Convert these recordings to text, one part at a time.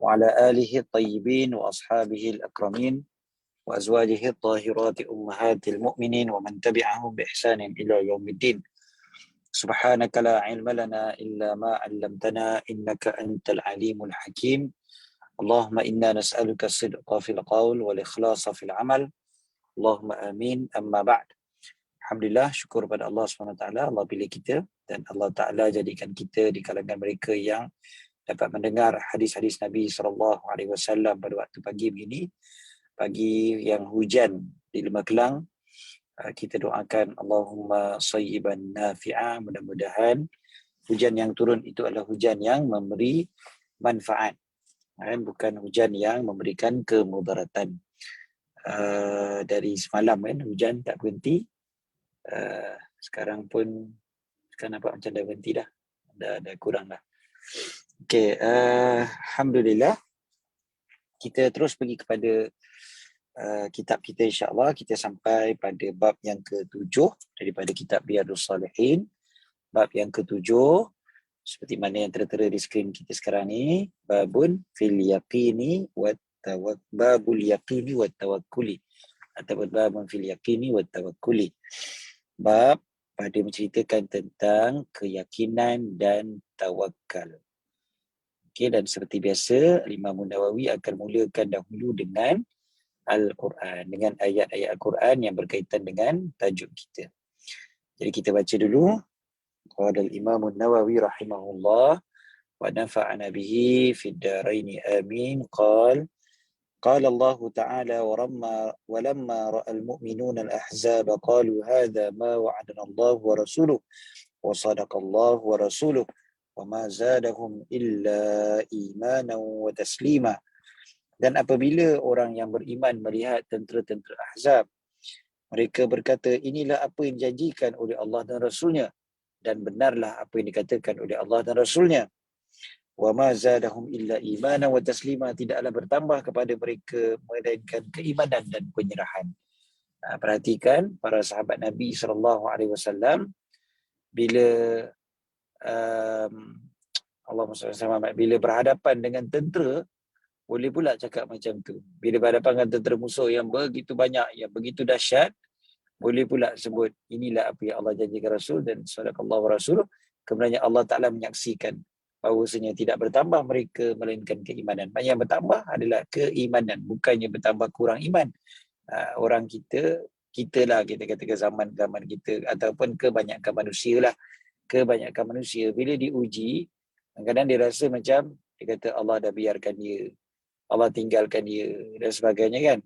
وعلى آله الطيبين وأصحابه الأكرمين وأزواجه الطاهرات أمهات المؤمنين ومن تبعهم بإحسان إلى يوم الدين. سبحانك لا علم لنا إلا ما علمتنا إنك أنت العليم الحكيم. اللهم إنا نسألك الصدق في القول والإخلاص في العمل. اللهم آمين. أما بعد. Alhamdulillah, syukur pada Allah SWT. Allah pilih kita dan Allah Ta'ala jadikan kita di kalangan mereka yang dapat mendengar hadis-hadis Nabi SAW pada waktu pagi begini, pagi yang hujan di Lembah Kelang. Kita doakan Allahumma sayyiban nafi'a, mudah-mudahan hujan yang turun itu adalah hujan yang memberi manfaat, bukan hujan yang memberikan kemudaratan. Dari semalam hujan tak berhenti. Sekarang pun nampak macam dah berhenti dah. Dah kurang dah. Okey, alhamdulillah. Kita terus pergi kepada kitab kita, insya-Allah. Kita sampai pada bab yang ke-7 daripada kitab Riyadhus Shalihin. Bab yang ke-7 seperti mana yang tertera di skrin kita sekarang ni, babul yaqini wat tawakkuli ataupun babun fil yaqini wat tawakkuli. Bab pada menceritakan tentang keyakinan dan tawakal. Okey, dan seperti biasa Imam Nawawi akan mulakan dahulu dengan Al-Quran, dengan ayat-ayat Al-Quran yang berkaitan dengan tajuk kita. Jadi kita baca dulu. Qala al-Imam Nawawi rahimahullah wa nafa'ana bihi fid dharain amin. قال الله تعالى ولما رأى المؤمنون الأحزاب قالوا هذا ما وعدنا الله ورسوله وصدق الله ورسوله وما زادهم إلا إيمانا وتسليما. Dan apabila orang yang beriman melihat tentera-tentera Ahzab, mereka berkata, inilah apa yang dijanjikan oleh Allah dan Rasulnya, dan benarlah apa yang dikatakan oleh Allah dan Rasulnya. وَمَا زَادَهُمْ إِلَّا إِيمَانًا وَتَسْلِيمًا, tidaklah bertambah kepada mereka melainkan keimanan dan penyerahan. Perhatikan para sahabat Nabi SAW bila Allahumma salli alaihi wasallam, bila berhadapan dengan tentera, boleh pula cakap macam tu. Bila berhadapan dengan tentera musuh yang begitu banyak, yang begitu dahsyat, boleh pula sebut inilah apa yang Allah janjikan Rasul dan sadaqallahu rasuluh. Kemudian Allah Ta'ala menyaksikan bahawasanya tidak bertambah mereka melainkan keimanan. Yang bertambah adalah keimanan, bukannya bertambah kurang iman. Orang kita lah, kita katakan zaman kita ataupun kebanyakan manusia bila diuji, kadang-kadang dia rasa macam dia kata Allah dah biarkan dia, Allah tinggalkan dia dan sebagainya kan.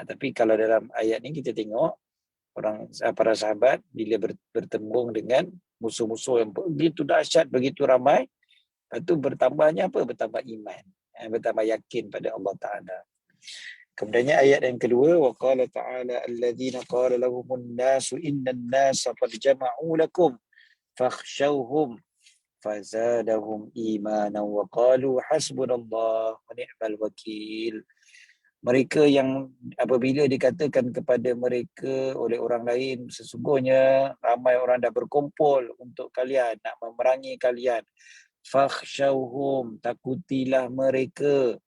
Tapi kalau dalam ayat ni kita tengok para sahabat bila bertembung dengan musuh-musuh yang begitu dahsyat, begitu ramai, itu bertambahnya apa? Bertambah iman, bertambah yakin pada Allah Ta'ala. Kemudiannya ayat yang kedua, wa qala ta'ala alladzina qala lahumun nasu innan nasa qad jama'u lakum fakhshawhum fazadahum imanan wa qalu hasbunallah wa ni'mal wakil. Mereka yang apabila dikatakan kepada mereka oleh orang lain, sesungguhnya ramai orang dah berkumpul untuk kalian, nak memerangi kalian. Fakhshawhum, takutilah mereka,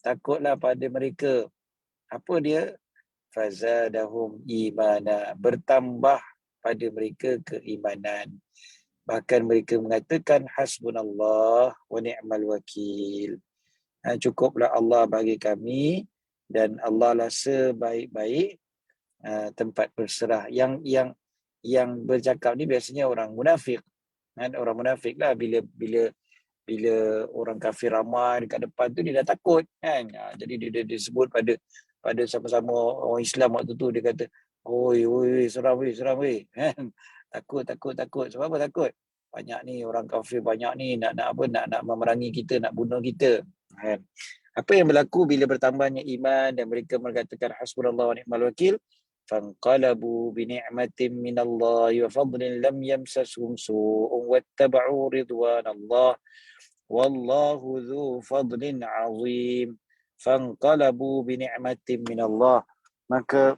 takutlah pada mereka. Apa dia? Fazadahum imana, bertambah pada mereka keimanan. Bahkan mereka mengatakan hasbunallah wa ni'mal wakil. Cukuplah Allah bagi kami dan Allah lah sebaik-baik tempat berserah. Yang bercakap ni biasanya orang munafik. Orang munafik lah, bila orang kafir ramai dekat depan tu dia dah takut kan. Jadi dia sebut pada sama-sama orang Islam waktu tu, dia kata oi seram weh kan. Takut. Sebab apa takut? Banyak ni orang kafir, banyak ni nak memerangi kita, nak bunuh kita kan. Apa yang berlaku bila bertambahnya iman dan mereka mengatakan hasbunallahu wa ni'mal wakil? فانقلبوا بنعمة من الله وفضل لم يمسسهم سوء واتبعوا رضوان الله والله ذو فضل عظيم. فانقلبوا بنعمة من الله, maka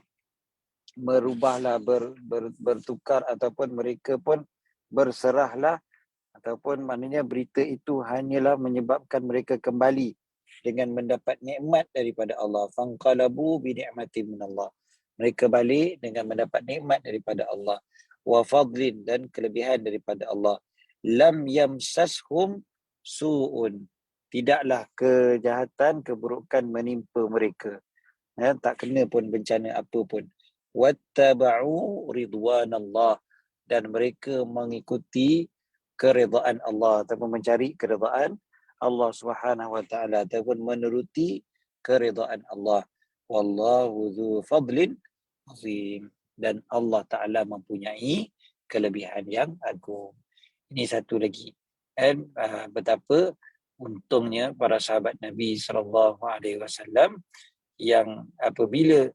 merubahlah, bertukar ataupun mereka pun berserahlah, ataupun maknanya berita itu hanyalah menyebabkan mereka kembali dengan mendapat nikmat daripada Allah. Fanqalabu bi ni'matin minallah. Mereka balik dengan mendapat nikmat daripada Allah. Wa fadlin, dan kelebihan daripada Allah. Lam yamsashum su'un. Tidaklah kejahatan, keburukan menimpa mereka. Tak kena pun bencana apa pun. Wattaba'u ridwanallah, dan mereka mengikuti keredaan Allah ataupun mencari keredaan Allah Subhanahu wa taala ataupun menuruti keredaan Allah. Wallahu dzu fadlin azim, dan Allah Taala mempunyai kelebihan yang agung. Ini satu lagi. Dan betapa untungnya para sahabat Nabi sallallahu alaihi wasallam yang apabila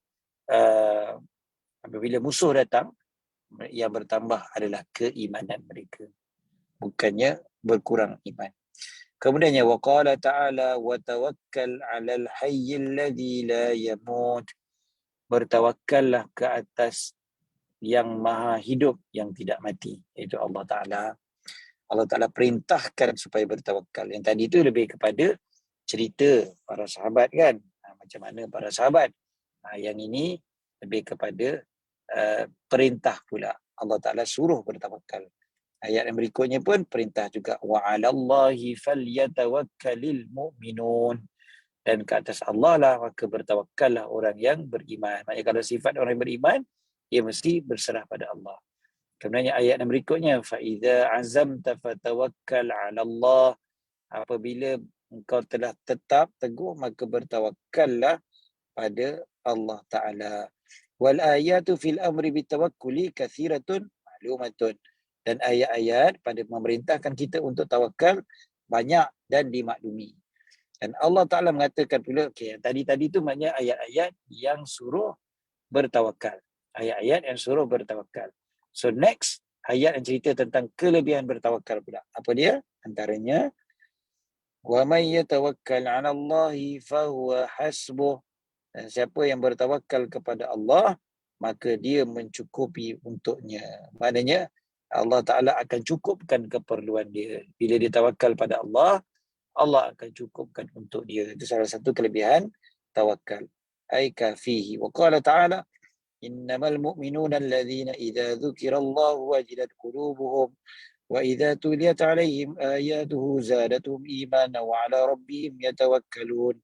musuh datang, yang bertambah adalah keimanan mereka, bukannya berkurang iman. Kemudiannya waqala ta'ala wa tawakkal 'alal hayyil ladzi la yamut. Bertawakkallah ke atas yang maha hidup yang tidak mati, iaitu Allah Taala. Allah Taala perintahkan supaya bertawakal. Yang tadi itu lebih kepada cerita para sahabat kan, macam mana para sahabat. Yang ini lebih kepada perintah pula. Allah Taala suruh bertawakal. Ayat yang berikutnya pun perintah juga, wa 'alallahi falyatawakkalul mu'minun. Dan ke atas Allah lah maka bertawakkallah orang yang beriman. Maksudnya kalau sifat orang yang beriman, dia mesti berserah pada Allah. Kemudian ayat yang berikutnya, fa idza azamta fatawakkal 'ala Allah. Apabila engkau telah tetap teguh, maka bertawakkallah pada Allah Taala. Wal ayatu fil amri bitawakkuli kathiratun ma'lumatun. Dan ayat-ayat pada memerintahkan kita untuk tawakal banyak dan dimaklumi. Dan Allah Ta'ala mengatakan pula, tadi tu maknanya ayat-ayat yang suruh bertawakal. Ayat-ayat yang suruh bertawakal. So next, ayat yang cerita tentang kelebihan bertawakal pula. Apa dia? Antaranya, وَمَنْ يَتَوَكَّلْ عَلَى اللَّهِ فَهُوَ حَسْبُهُ. Dan siapa yang bertawakal kepada Allah, maka dia mencukupi untuknya. Maknanya, Allah Ta'ala akan cukupkan keperluan dia. Bila dia tawakal pada Allah, Allah akan cukupkan untuk dia. Itu salah satu kelebihan tawakal. Ai kafihi. Wa qala ta'ala, innamal mu'minuna alladhina idza dzukirallahu wajilat qulubuhum wa idza tuliyat 'alaihim ayatuhu zadatuhum imanan wa 'ala rabbihim yatawakkalun.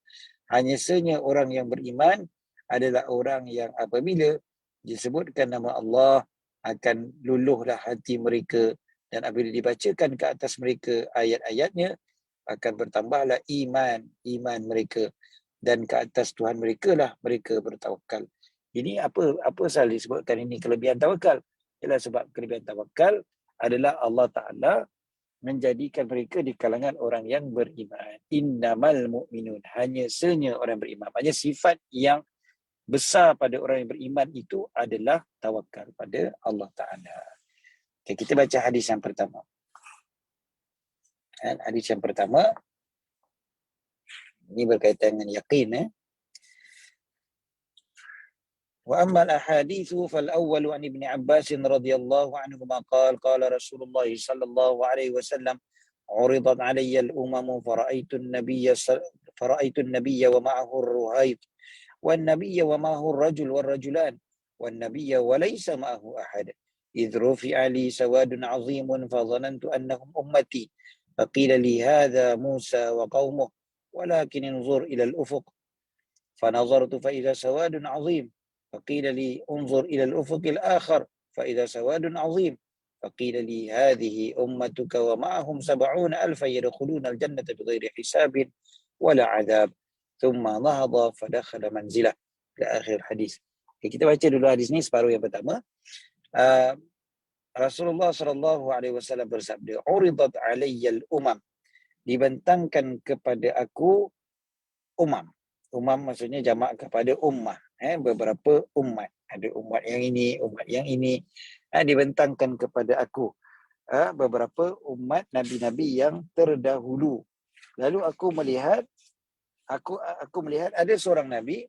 Hanya saja orang yang beriman adalah orang yang apabila disebutkan nama Allah, akan luluhlah hati mereka, dan apabila dibacakan ke atas mereka ayat-ayatnya, akan bertambahlah iman mereka, dan ke atas Tuhan mereka lah mereka bertawakal. Ini apa salah disebutkan ini kelebihan tawakal? Ialah sebab kelebihan tawakal adalah Allah Ta'ala menjadikan mereka di kalangan orang yang beriman. Innamal mu'minun, hanya senya orang beriman. Maksudnya sifat yang besar pada orang yang beriman itu adalah tawakal pada Allah Ta'ala. Okay, kita baca hadis yang pertama. Hadis yang pertama, ini berkaitan dengan yakin. Wa ammal ahadithu fal awwalu an Ibn Abbas radhiyallahu anhuma qala Rasulullah sallallahu alaihi wasallam uridat alayya al-umam fara'aytu an-nabiyya wa ma'ahu ar-ruhayt wan nabiyya wa ma'ahu ar-rajul war-rajulan wan nabiyya wa laysa ma'ahu ahad idh rufi'a li sawadun 'azimun fa dhanantu annahum ummati faqila li hadha Musa wa qaumuhu walakin انظر إلى الأفق فنظرت فإذا سواد عظيم فقيل لي انظر إلى الأفق الآخر فإذا سواد عظيم فقيل لي هذه أمتك ومعهم 70,000 يدخلون الجنة بغير حساب ولا عذاب ثم نهض فدخل منزله إلى آخر hadis. Kita baca dulu hadis ni separuh yang pertama. Rasulullah sallallahu alaihi wasallam bersabda, uridat alayya al-umam, dibentangkan kepada aku umam. Umam maksudnya jamak kepada ummah. Beberapa umat. Ada umat yang ini, umat yang ini. Dibentangkan kepada aku beberapa umat nabi-nabi yang terdahulu. Lalu aku melihat ada seorang nabi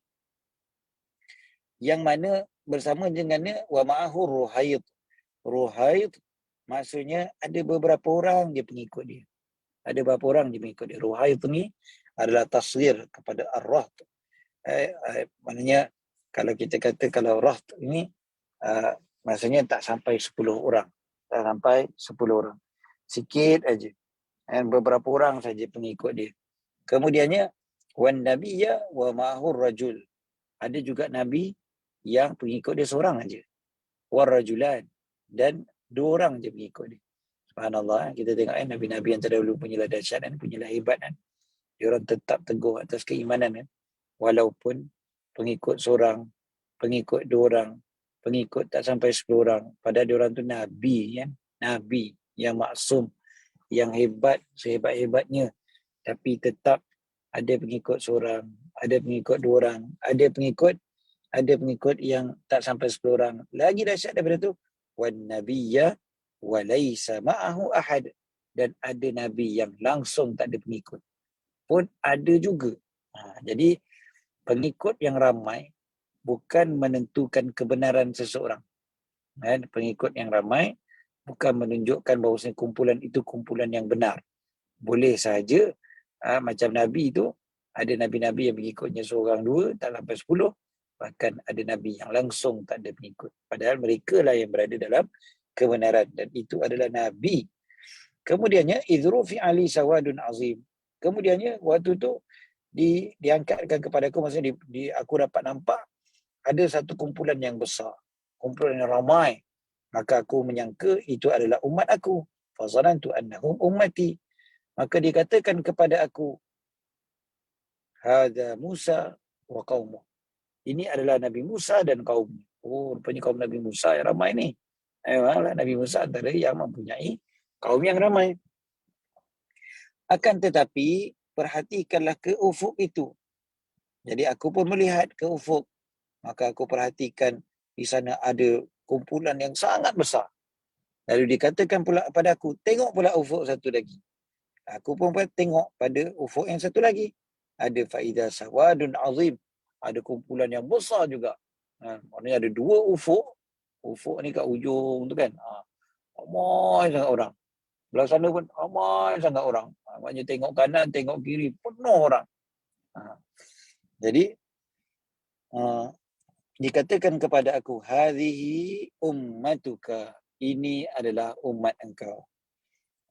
yang mana bersama dengannya wa ma'ahu ruhayt. Ruhayt maksudnya ada beberapa orang dia pengikut dia. Ada beberapa orang dia pengikut dia. Ruhayt ni adalah tasghir kepada ar-raht. Maknanya kalau kita kata kalau raht ini maksudnya tak sampai 10 orang. Tak sampai 10 orang. Sikit aja. Dan beberapa orang saja pengikut dia. Kemudiannya wan nabiyya wa ma'hur rajul. Ada juga nabi yang pengikut dia seorang aja. War rajulan, dan 2 orang je pengikut dia. Subhanallah, kita tengok nabi-nabi yang terdahulu punyalah dahsyat dan punyalah hebat kan. Dia orang tetap teguh atas keimanan kan. Walaupun pengikut seorang, pengikut 2 orang, pengikut tak sampai 10 orang. Padahal dia orang tu nabi kan. Nabi yang maksum, yang hebat, sehebat-hebatnya. Tapi tetap ada pengikut seorang, ada pengikut 2 orang, ada pengikut yang tak sampai 10 orang. Lagi dahsyat daripada tu, wan nabiyya wa laisa ma'ahu ahad, dan ada nabi yang langsung tak ada pengikut pun ada juga. Jadi pengikut yang ramai bukan menentukan kebenaran seseorang. Pengikut yang ramai bukan menunjukkan bahawa kumpulan itu kumpulan yang benar. Boleh saja macam Nabi itu, ada nabi-nabi yang pengikutnya seorang, 2, tak sampai 10. Bahkan ada nabi yang langsung tak ada pengikut. Padahal mereka lah yang berada dalam kebenaran. Dan itu adalah nabi. Kemudiannya, idrufi ali sawadun azim. Kemudiannya, waktu tu diangkatkan kepada aku, maksudnya aku dapat nampak ada satu kumpulan yang besar. Kumpulan yang ramai. Maka aku menyangka itu adalah umat aku. Fazanantu annahum ummati. Maka dikatakan kepada aku, hadza Musa wa qaumuh. Ini adalah Nabi Musa dan kaumnya. Oh, rupanya kaum Nabi Musa yang ramai ni. Memanglah Nabi Musa antara yang mempunyai kaum yang ramai. Akan tetapi, perhatikanlah ke ufuk itu. Jadi aku pun melihat ke ufuk. Maka aku perhatikan di sana ada kumpulan yang sangat besar. Lalu dikatakan pula kepada aku, tengok pula ufuk satu lagi. Aku pun tengok pada ufuk yang satu lagi. Ada fa'idah sawadun azim. Ada kumpulan yang besar juga. Maknanya ada 2 ufuk. Ufuk ni kat ujung tu kan. Ramai sangat orang. Belah sana pun ramai sangat orang. Maknanya tengok kanan, tengok kiri, penuh orang. Jadi, dikatakan kepada aku, hadhihi ummatuka. Ini adalah umat engkau.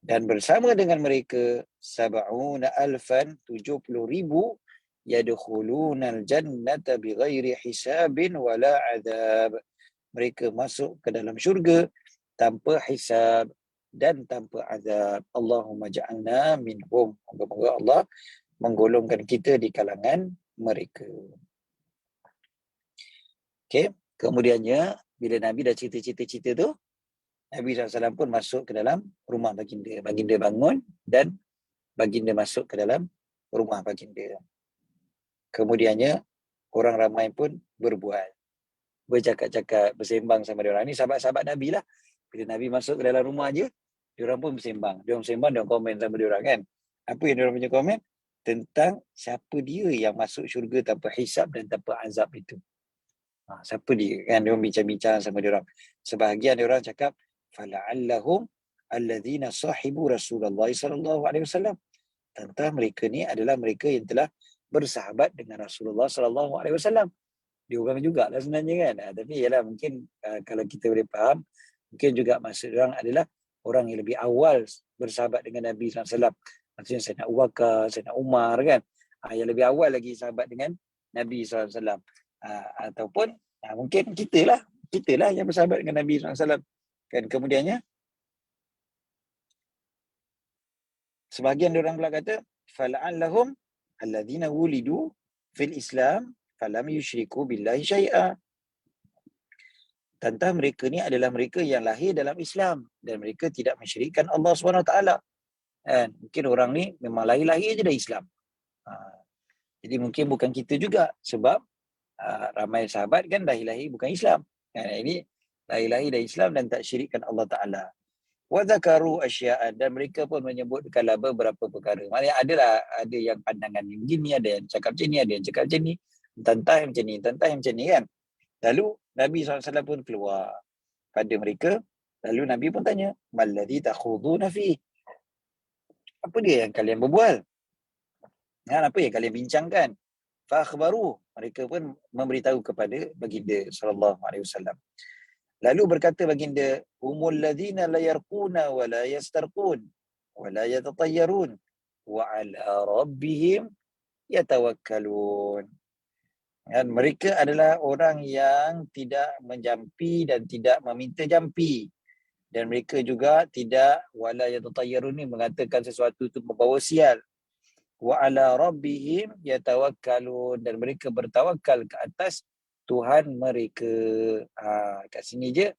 Dan bersama dengan mereka 70,000 yadkhulunal jannata bighairi hisabin wala adab. Mereka masuk ke dalam syurga tanpa hisab dan tanpa azab. Allahumma ja'alna minhum. Moga-moga Allah menggolongkan kita di kalangan mereka. Okey, kemudiannya bila Nabi dah cerita-cerita tu, Nabi SAW pun masuk ke dalam rumah baginda. Baginda bangun dan baginda masuk ke dalam rumah baginda. Kemudiannya, orang ramai pun berbual. Bercakap-cakap, bersembang sama dia orang. Ini sahabat-sahabat Nabi lah. Bila Nabi masuk ke dalam rumah je, dia orang pun bersembang. Dia orang bersembang, dia orang komen sama dia orang kan. Apa yang dia orang punya komen? Tentang siapa dia yang masuk syurga tanpa hisab dan tanpa azab itu. Siapa dia? Kan dia orang bincang-bincang sama dia orang. Sebahagian dia orang cakap, fala'allahum alladhina sahibu Rasulullah sallallahu alaihi wasallam. Tentang mereka ni adalah mereka yang telah bersahabat dengan Rasulullah sallallahu alaihi wasallam. Dia orang jugalah sebenarnya kan. Tapi ialah mungkin kalau kita boleh faham, mungkin juga maksud orang adalah orang yang lebih awal bersahabat dengan Nabi SAW. Maksudnya Sayyidina Abu Bakar, Sayyidina Umar kan. Yang lebih awal lagi sahabat dengan Nabi SAW. Ataupun mungkin kita lah yang bersahabat dengan Nabi SAW. Kan kemudiannya, sebahagian orang pula kata, fala'allahum alladhina wulidu fil Islam falam yusyriku billahi syai'a. Tentang mereka ni adalah mereka yang lahir dalam Islam dan mereka tidak mensyirikkan Allah SWT. Mungkin orang ni memang lahir-lahir je dah Islam. Jadi mungkin bukan kita juga, sebab ramai sahabat kan lahir-lahir bukan Islam. Ini lahir-lahir dah Islam dan tak syirikkan Allah Ta'ala. Wa zakaru asya'a, dan mereka pun menyebutkanlah beberapa perkara. Maksudnya ada yang pandangan yang begini, ada yang cakap macam ni, ada yang cakap macam ni, tentang macam ni kan. Lalu Nabi SAW pun keluar pada mereka. Lalu Nabi pun tanya, malladhi takhuduna fi? Apa dia yang kalian berbual? Apa yang kalian bincangkan? Fa akhbaru, mereka pun memberitahu kepada baginda sallallahu alaihi wasallam. Lalu berkata baginda, humul ladzina la yarquna wa la yastarqun wa la yatatayyarun wa ala rabbihim yatawakkalun. Dan mereka adalah orang yang tidak menjampi dan tidak meminta jampi. Dan mereka juga tidak wala yatatayyarun ni mengatakan sesuatu itu membawa sial. Wa ala rabbihim yatawakkalun, dan mereka bertawakal ke atas Tuhan mereka. Kat sini je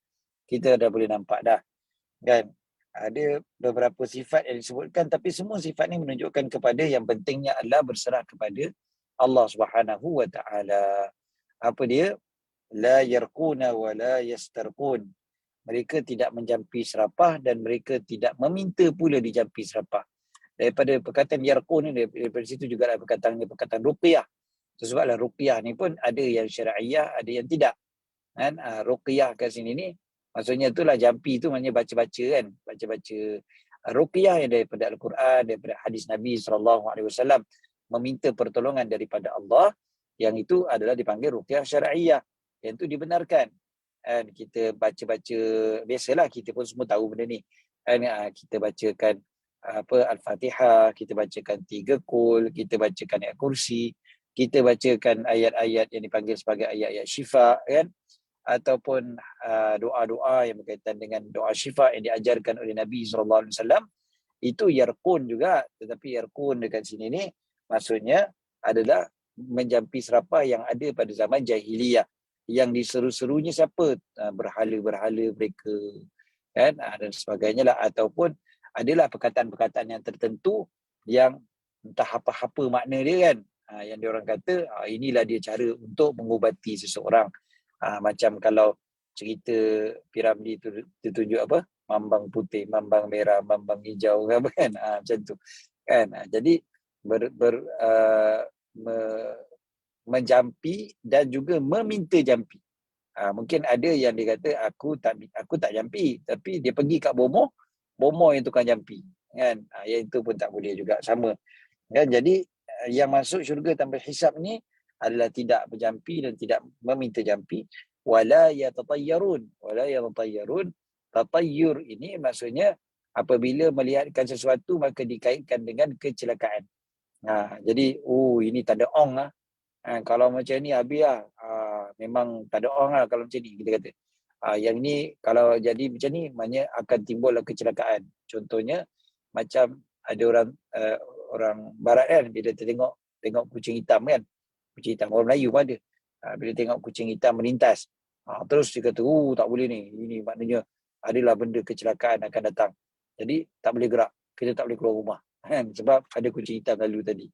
kita dah boleh nampak dah, kan? Ada beberapa sifat yang disebutkan, tapi semua sifat ni menunjukkan kepada yang pentingnya adalah berserah kepada Allah Subhanahu wa taala. Apa dia? La yarquna wa la yastarqun. Mereka tidak menjampi serapah dan mereka tidak meminta pula dijampi serapah. Daripada perkataan yarqun ni, daripada situ juga ada perkataan ruqyah. Sebablah ruqyah ni pun ada yang syar'iyah, ada yang tidak. Kan? Ruqyah kat sini ni maksudnya itulah jampi tu, maknanya baca-baca kan, baca-baca. Ruqyah yang daripada Al-Quran, daripada hadis Nabi SAW, meminta pertolongan daripada Allah, yang itu adalah dipanggil ruqyah syar'iyah, yang itu dibenarkan. Dan kita baca-baca, biasalah kita pun semua tahu benda ni. Dan kita bacakan Al-Fatihah, kita bacakan 3 Qul, kita bacakan ayat kursi, kita bacakan ayat-ayat yang dipanggil sebagai ayat-ayat syifa, kan? Ataupun doa-doa yang berkaitan dengan doa syifa yang diajarkan oleh Nabi SAW, itu yarqun juga. Tetapi yarqun dekat sini ni maksudnya adalah menjampi serapah yang ada pada zaman jahiliyah, yang diseru-serunya siapa? Berhala-berhala mereka, kan? Dan sebagainya lah. Ataupun adalah perkataan-perkataan yang tertentu yang entah apa-apa makna dia, kan? Yang diorang kata inilah dia cara untuk mengubati seseorang. Macam kalau cerita Piramli tu tunjuk apa? Mambang putih, mambang merah, mambang hijau, apa kan? Macam tu. Kan? Jadi menjampi dan juga meminta jampi. Mungkin ada yang dia kata aku tak jampi, tapi dia pergi kat bomoh yang tukang jampi, kan? Yang itu pun tak boleh juga, sama. Kan? Jadi yang masuk syurga tanpa hisab ni adalah tidak berjampi dan tidak meminta jampi. Wala yatatayyarun. Tatayyur ini maksudnya apabila melihatkan sesuatu maka dikaitkan dengan kecelakaan. Jadi ini tak ada ong lah. Kalau macam ni habis lah. Memang tak ada ong lah kalau macam ni, kita kata. Yang ni kalau jadi macam ni maknanya akan timbul kecelakaan. Contohnya macam ada orang barat kan, bila tengok kucing hitam kan. Kucing hitam, orang Melayu pun ada. Bila tengok kucing hitam melintas, terus dia kata, tak boleh ni. Ini maknanya adalah benda kecelakaan akan datang. Jadi tak boleh gerak. Kita tak boleh keluar rumah. Kan? Sebab ada kucing hitam lalu tadi.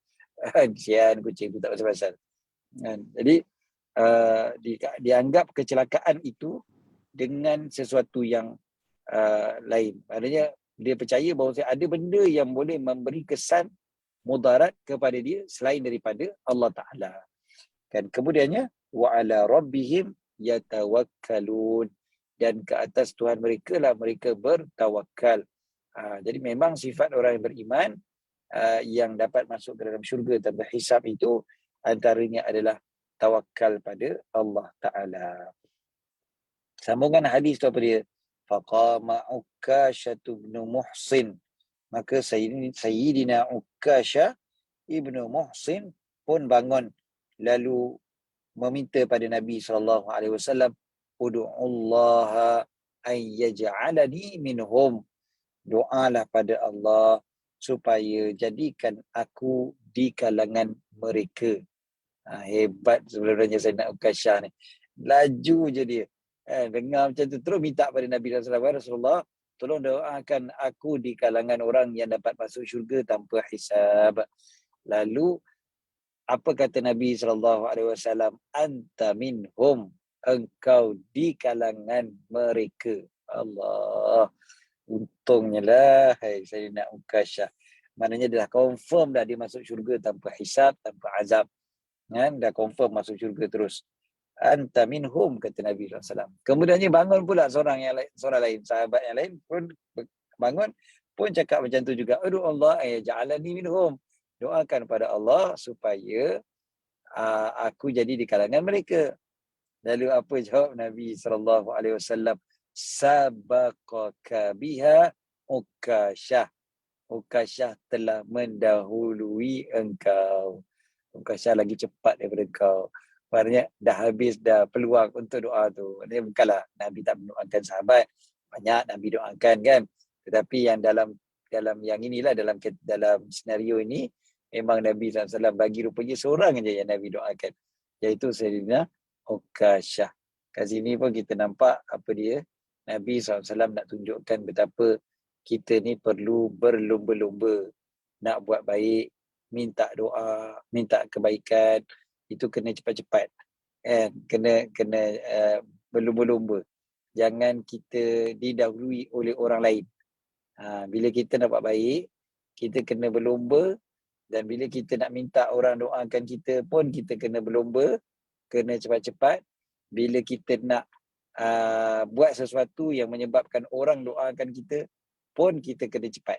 Kesian kucing tu tak pasal-pasal. Jadi dianggap kecelakaan itu dengan sesuatu yang lain. Maknanya dia percaya bahawa ada benda yang boleh memberi kesan mudarat kepada dia selain daripada Allah Ta'ala. Kan? Kemudiannya wa ala rabbihim yatawakkalun, dan ke atas Tuhan mereka lah mereka bertawakal. Jadi memang sifat orang yang beriman yang dapat masuk ke dalam syurga tanpa hisab itu antaranya adalah tawakal pada Allah Ta'ala. Sambungan hadis tu apa dia? Faqama Ukkashah bin Muhsin. Maka Sayyidina Ukkashah ibnu Muhsin pun bangun lalu meminta pada Nabi SAW, Udu'ullaha an yaj'alani minhum. Doalah pada Allah supaya jadikan aku di kalangan mereka. Hebat sebenarnya Sayyidina Ukkashah ni. Laju je dia. Dengar macam tu terus minta pada Nabi SAW, Rasulullah, tolong doakan aku di kalangan orang yang dapat masuk syurga tanpa hisab. Lalu apa kata Nabi SAW? Anta minhum. Engkau di kalangan mereka. Allah. Untungnya lah Sayyidina Ukkashah. Maknanya dah confirm dah dia masuk syurga tanpa hisab, tanpa azab. Dah confirm masuk syurga terus. Anta minhum, kata Nabi SAW. Kemudiannya bangun pula seorang lain, sahabat yang lain pun bangun, pun cakap macam tu juga. Aduh Allah, ja'alani minhum. doakan pada Allah supaya aku jadi di kalangan mereka. Lalu apa jawab Nabi SAW? Sabaqaka biha Ukasyah. Ukasyah telah mendahului engkau. Ukasyah lagi cepat daripada engkau. Maksudnya dah habis dah peluang untuk doa tu. Ini bukanlah Nabi tak mendoakan sahabat. Banyak Nabi doakan kan. Tetapi yang dalam yang inilah, dalam senario ini, memang Nabi SAW bagi rupanya seorang aja yang Nabi doakan. Iaitu Sayyidina Ukasyah. Kat sini pun kita nampak apa dia. Nabi SAW nak tunjukkan betapa kita ni perlu berlumba-lumba nak buat baik, minta doa, minta kebaikan, itu kena cepat-cepat, kan? Kena berlumba-lumba. Jangan kita didahului oleh orang lain. Bila kita nak buat baik, kita kena berlumba, dan bila kita nak minta orang doakan kita pun kita kena berlumba, kena cepat-cepat. Bila kita nak buat sesuatu yang menyebabkan orang doakan kita pun kita kena cepat,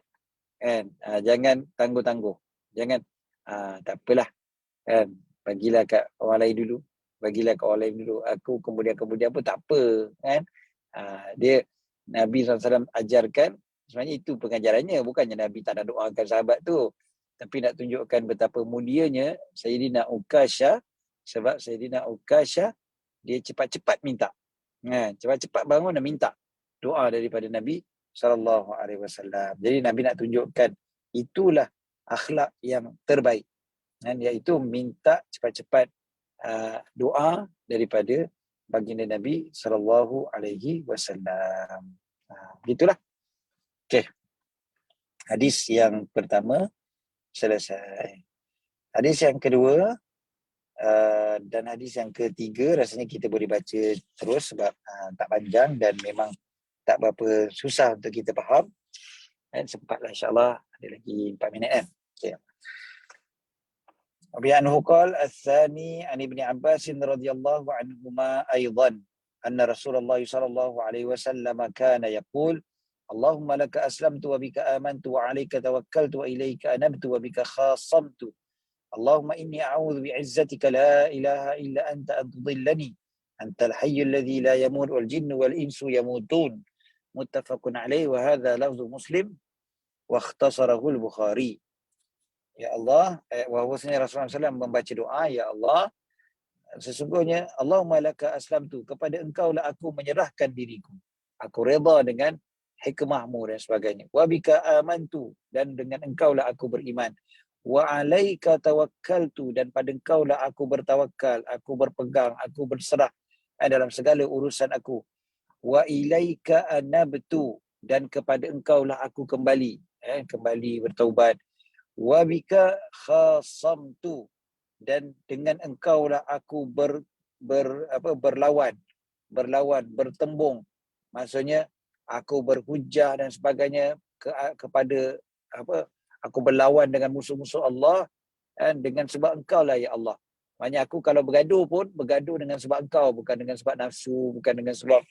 kan? Jangan tangguh-tangguh. Jangan tak apalah, kan? Bagilah kat orang lain dulu. Aku kemudian pun tak apa, kan? Dia Nabi SAW ajarkan, sebenarnya itu pengajarannya, bukannya Nabi tak nak doakan sahabat tu, tapi nak tunjukkan betapa mulianya Sayyidina Ukasyah. Sebab Sayyidina Ukasyah dia cepat-cepat minta, cepat-cepat bangun dan minta doa daripada Nabi SAW. Jadi Nabi nak tunjukkan itulah akhlak yang terbaik, iaitu minta cepat-cepat doa daripada baginda Nabi SAW. Begitulah. Okey. Hadis yang pertama selesai. Hadis yang kedua dan hadis yang ketiga rasanya kita boleh baca terus sebab tak panjang dan memang tak berapa susah untuk kita faham. Dan sempatlah insya-Allah, ada lagi 4 minit kan. Okey. Abi anhu qala ats-tsani an Ibni Abbas radhiyallahu anhuma aidan anna Rasulullah sallallahu alaihi wasallam kana yaqul Allahumma laka aslamtu wa bika amantu wa 'alaika tawakkaltu wa ilaika anabtu wa bika khasamtu. Allahumma inni a'udzu bi'izzatika la ilaha illa anta an tudillani antal hayyul ladzi la yamut wal jinnu wal insu yamutun. Muttafaqun alaih wa hadha lafzu Muslim wa ikhtasarahu al-Bukhari. Ya Allah, bahwasanya Rasulullah SAW membaca doa, ya Allah, sesungguhnya Allahumma laka aslamtu, kepada engkau lah aku menyerahkan diriku. Aku redha dengan hikmahmu dan sebagainya. Wa bika amantu, dan dengan engkau lah aku beriman. Wa alaika tawakkaltu, dan pada engkau lah aku bertawakal, aku berpegang, aku berserah dalam segala urusan aku. Wa ilaika anabtu, dan kepada engkau lah aku kembali, kembali bertaubat. Wa bika khasamtu, dan dengan engkau lah aku berlawan, bertembung. Maksudnya aku berhujah dan sebagainya kepada aku berlawan dengan musuh-musuh Allah, dengan sebab engkau lah ya Allah. Maknanya aku kalau bergaduh pun bergaduh dengan sebab engkau, bukan dengan sebab nafsu, bukan dengan sebab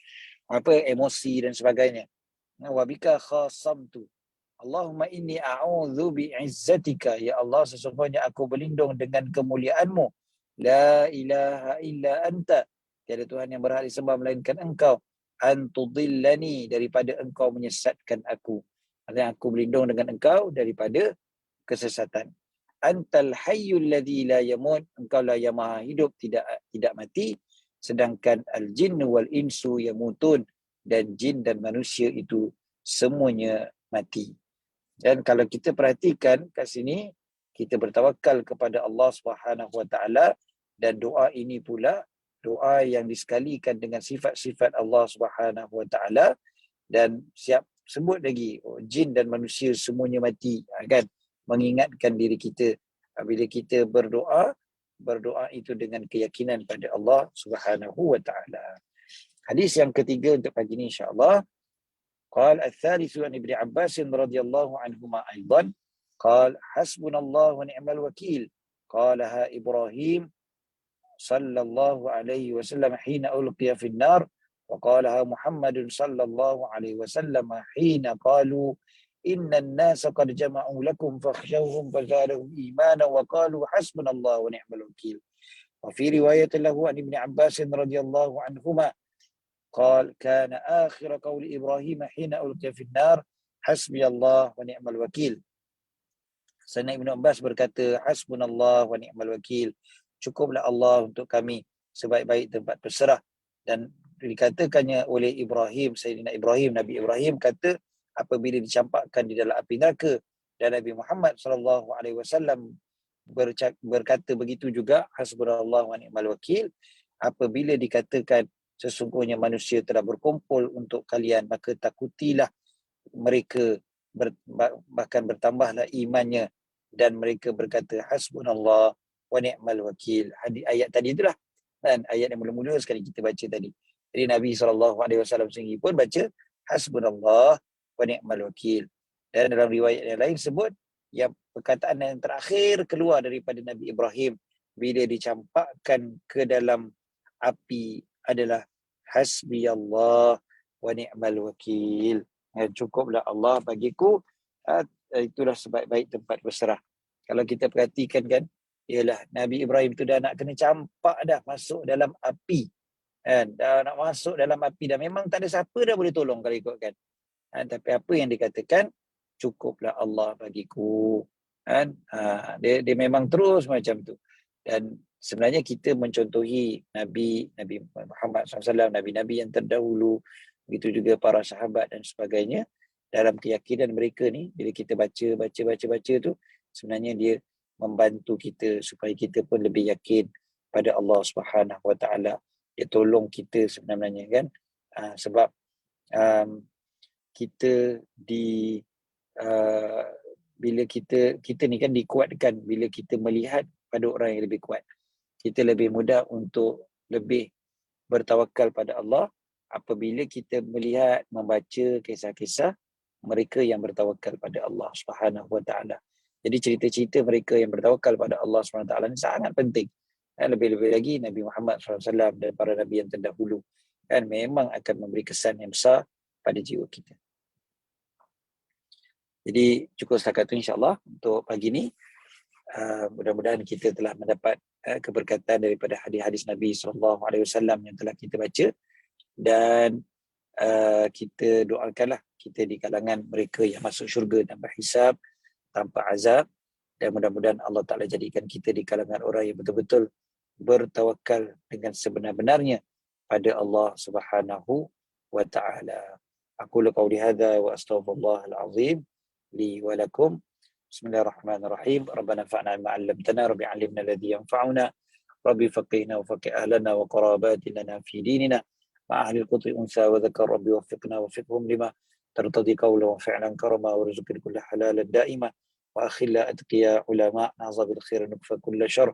emosi dan sebagainya. Wa bika khasamtu, Allahumma inni a'udzu bi'izzatika, ya Allah, sesungguhnya aku berlindung dengan kemuliaanmu. La ilaha illa anta, tiada Tuhan yang berhak disembah melainkan engkau. Antudillani, daripada engkau menyesatkan aku. Artinya aku berlindung dengan engkau daripada kesesatan. Antal hayyul ladzi la yamut, engkau lah yang maha hidup, tidak mati. Sedangkan al-jinnu wal insu yamutun, dan jin dan manusia itu semuanya mati. Dan kalau kita perhatikan kat sini, kita bertawakal kepada Allah Subhanahu Wa Taala, dan doa ini pula doa yang disekalikan dengan sifat-sifat Allah Subhanahu Wa Taala, dan siap sebut lagi jin dan manusia semuanya mati, kan? Mengingatkan diri kita bila kita berdoa itu dengan keyakinan pada Allah Subhanahu Wa Taala. Hadis yang ketiga untuk pagi ini insya-Allah. قال الثالث عن ابن عباس رضي الله عنهما أيضا قال حسبنا الله ونعم الوكيل قالها إبراهيم صلى الله عليه وسلم حين ألقي في النار وقالها محمد صلى الله عليه وسلم حين قالوا innan nasa qad jama'u lakum fakhshawhum fazadahum imana wa qalu hasbunallahu wa ni'mal wakil. Wa fi riwayat lahu an Ibn Abbas radhiyallahu anhuma qala kana akhir qawli Ibrahim hina ulqiya fi an-nar hasbiyallahu wa ni'mal wakil. Sayyidina Ibn Abbas berkata, hasbunallah wa ni'mal wakil. Cukuplah Allah untuk kami sebaik-baik tempat berserah. Dan dikatakannya oleh Ibrahim, Sayyidina Ibrahim, Nabi Ibrahim kata, apabila dicampakkan di dalam api neraka, dan Nabi Muhammad SAW berkata begitu juga, hasbunallah wa ni'mal wakil. Apabila dikatakan sesungguhnya manusia telah berkumpul untuk kalian, maka takutilah mereka, bahkan bertambahlah imannya, dan mereka berkata hasbunallah wa ni'mal wakil. Ayat tadi itulah, dan ayat yang mula-mula sekali kita baca tadi. Jadi Nabi SAW sendiri pun baca hasbunallah wa ni'mal wakil. Dan dalam riwayat yang lain sebut, yang perkataan yang terakhir keluar daripada Nabi Ibrahim bila dicampakkan ke dalam api adalah hasbiyallah wa ni'mal wakil. Cukuplah Allah bagiku, itulah sebaik-baik tempat berserah. Kalau kita perhatikan kan, ialah Nabi Ibrahim tu dah nak kena campak dah, masuk dalam api kan, dah nak masuk dalam api dah, memang tak ada siapa dah boleh tolong kalau ikutkan kan. Tapi apa yang dikatakan, cukuplah Allah bagiku kan. Dia memang terus macam tu. Dan sebenarnya kita mencontohi Nabi Muhammad SAW, Nabi-Nabi yang terdahulu, begitu juga para sahabat dan sebagainya, dalam keyakinan mereka ni, bila kita baca tu, sebenarnya dia membantu kita supaya kita pun lebih yakin pada Allah Subhanahu Wa Taala. Dia tolong kita sebenarnya kan, sebab kita bila kita ni kan dikuatkan bila kita melihat pada orang yang lebih kuat. Kita lebih mudah untuk lebih bertawakal pada Allah apabila kita melihat, membaca kisah-kisah mereka yang bertawakal pada Allah Subhanahu Wa Taala. Jadi cerita-cerita mereka yang bertawakal pada Allah Subhanahu Wa Taala ini sangat penting. Lebih-lebih lagi Nabi Muhammad SAW dan para Nabi yang terdahulu kan, memang akan memberi kesan yang besar pada jiwa kita. Jadi cukup setakat itu insya-Allah untuk pagi ini. Mudah-mudahan kita telah mendapat keberkatan daripada hadis-hadis Nabi SAW yang telah kita baca, dan kita doakanlah kita di kalangan mereka yang masuk syurga tanpa hisab, tanpa azab, dan mudah-mudahan Allah Ta'ala jadikan kita di kalangan orang yang betul-betul bertawakal dengan sebenar-benarnya pada Allah Subhanahu Wa Ta'ala. Aqulu qawli hadza wa astaghfirullahal azim li wa lakum. Bismillahirrahmanirrahim. Rabbana fa'na bima 'allamtana, rabbi 'allimna alladhi yanfa'una, rabbi faqihna wa faqih ahlana wa qarabatina fi dinina ma ahli al-qutri unsa wa dhakar, rabbi waffiqna wa waffiqhum lima ترتضي قولا وفعلا كرما ورزق كل حلال دائما وأخلا أتقياء علماء نعظ بالخير نكفى كل شر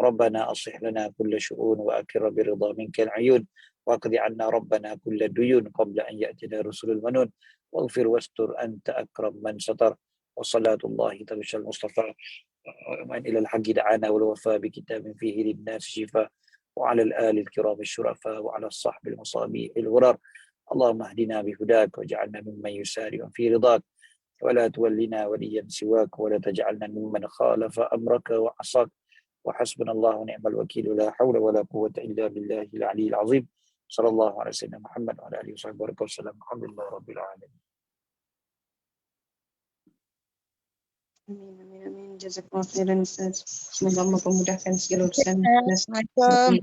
ربنا أصلح لنا كل شؤون وأكر برضا منك العيون واقض عنا ربنا كل ديون قبل أن يأتنا رسل المنون واغفر واستر أنت أكرم من ستر وصلاة الله تغشى المصطفى ومن إلى الحق دعانا والوفاء بكتاب فيه للناس شفاء وعلى الآل الكرام الشرفاء وعلى الصحب المصابيح الغرار. اللهم اهدنا بهداك واجعلنا ممن يسارع في رضاك ولا تولنا وليا سواك ولا تجعلنا ممن خالف أمرك وعصاك وحسبنا الله ونعم الوكيل لا حول ولا قوة إلا بالله العلي العظيم صلى الله على سيدنا محمد وعلى آله وصحبه وسلم. الحمد لله رب العالمين. Amin. Jazakallahu khairan Ustaz. Semoga Allah memudahkan segala urusan. Assalamualaikum.